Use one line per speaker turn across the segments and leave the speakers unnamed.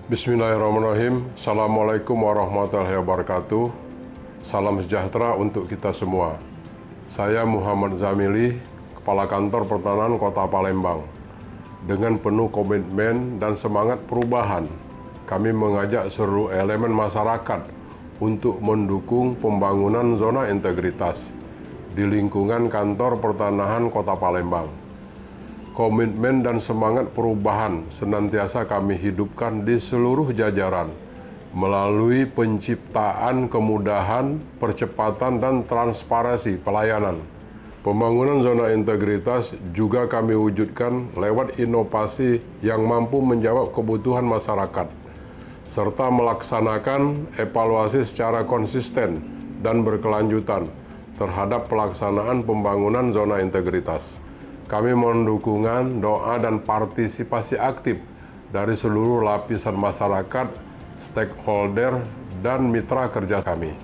Bismillahirrahmanirrahim. Assalamualaikum warahmatullahi wabarakatuh. Salam sejahtera untuk kita semua. Saya Muhammad Zamili, Kepala Kantor Pertanahan Kota Palembang. Dengan penuh komitmen dan semangat perubahan, kami mengajak seluruh elemen masyarakat untuk mendukung pembangunan zona integritas di lingkungan Kantor Pertanahan Kota Palembang. Komitmen dan semangat perubahan senantiasa kami hidupkan di seluruh jajaran melalui penciptaan kemudahan, percepatan, dan transparansi pelayanan. Pembangunan zona integritas juga kami wujudkan lewat inovasi yang mampu menjawab kebutuhan masyarakat, serta melaksanakan evaluasi secara konsisten dan berkelanjutan terhadap pelaksanaan pembangunan zona integritas. Kami mohon dukungan, doa, dan partisipasi aktif dari seluruh lapisan masyarakat, stakeholder, dan mitra kerja kami.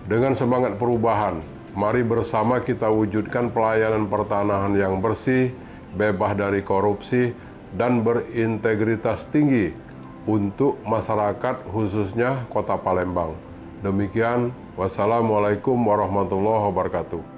Dengan semangat perubahan, mari bersama kita wujudkan pelayanan pertanahan yang bersih, bebas dari korupsi, dan berintegritas tinggi untuk masyarakat khususnya Kota Palembang. Demikian, wassalamualaikum warahmatullahi wabarakatuh.